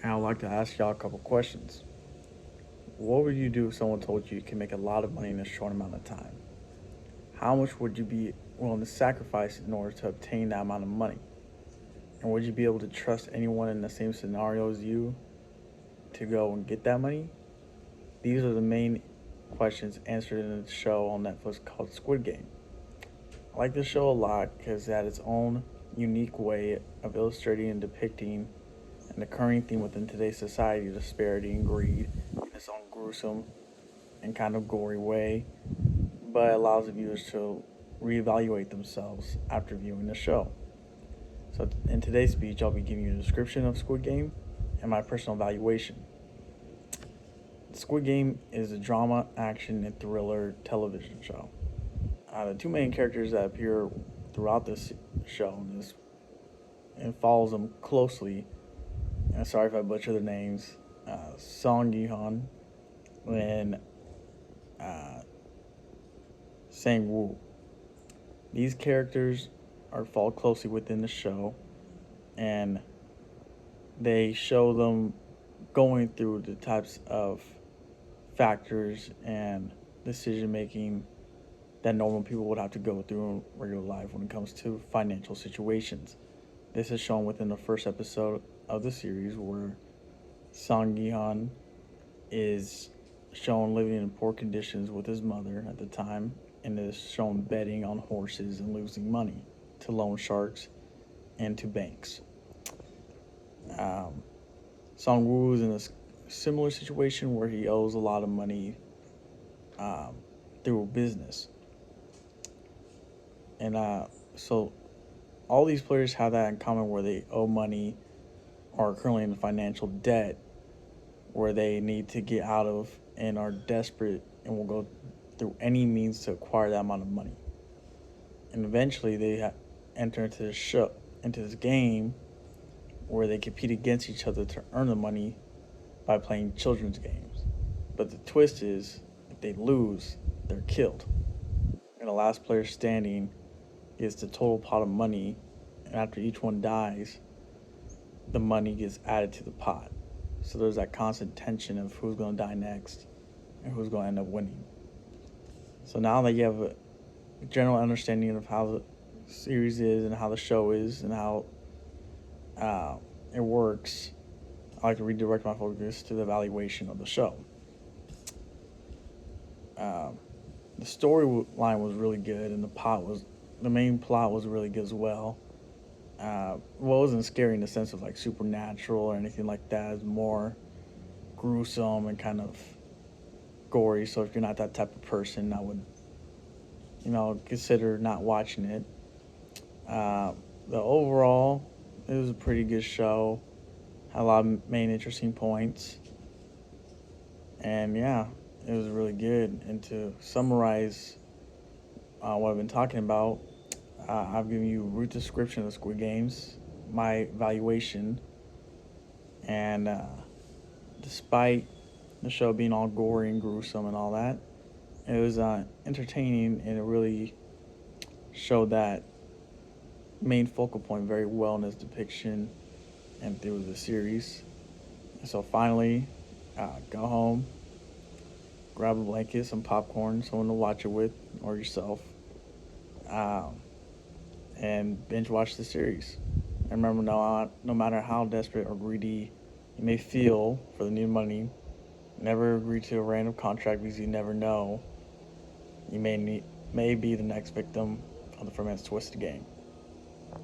And I'd like to ask y'all a couple questions. What would you do if someone told you you can make a lot of money in a short amount of time? How much would you be willing to sacrifice in order to obtain that amount of money? And would you be able to trust anyone in the same scenario as you to go and get that money? These are the main questions answered in a show on Netflix called Squid Game. I like this show a lot because it had its own unique way of illustrating and depicting an occurring theme within today's society, disparity and greed, in its own gruesome and kind of gory way, but it allows the viewers to reevaluate themselves after viewing the show. So, in today's speech, I'll be giving you a description of Squid Game and my personal evaluation. Squid Game is a drama, action, and thriller television show. The two main characters that appear throughout this show and follows them closely, and sorry if I butcher their names, Song Gi-han and uh, Sang Woo. These characters are followed closely within the show, and they show them going through the types of factors and decision making that normal people would have to go through in regular life when it comes to financial situations. This is shown within the first episode of the series where Song Gi-han is shown living in poor conditions with his mother at the time and is shown betting on horses and losing money to loan sharks and to banks. Song Woo is in a similar situation where he owes a lot of money through business. And so all these players have that in common where they owe money or are currently in financial debt where they need to get out of and are desperate and will go through any means to acquire that amount of money. And eventually they enter into this game where they compete against each other to earn the money by playing children's games. But the twist is, if they lose, they're killed. And the last player standing gets the total pot of money, and after each one dies, the money gets added to the pot. So there's that constant tension of who's going to die next and who's going to end up winning. So now that you have a general understanding of how the series is and how the show is and how it works, I like to redirect my focus to the evaluation of the show. The storyline was really good, and the main plot was really good as well. Well, it wasn't scary in the sense of like supernatural or anything like that. It's more gruesome and kind of gory. So if you're not that type of person, I would, consider not watching it. The overall, it was a pretty good show. Had a lot of main interesting points, and yeah, it was really good. And to summarize what I've been talking about, I've given you a root description of Squid Games, my evaluation, and despite the show being all gory and gruesome and all that, it was entertaining, and it really showed that main focal point very well in its depiction and through the series. And so finally, go home, grab a blanket, some popcorn, someone to watch it with, or yourself, and binge watch the series. And remember, no matter how desperate or greedy you may feel for the new money, never agree to a random contract because you never know. You may be the next victim of the Ferment's twisted game.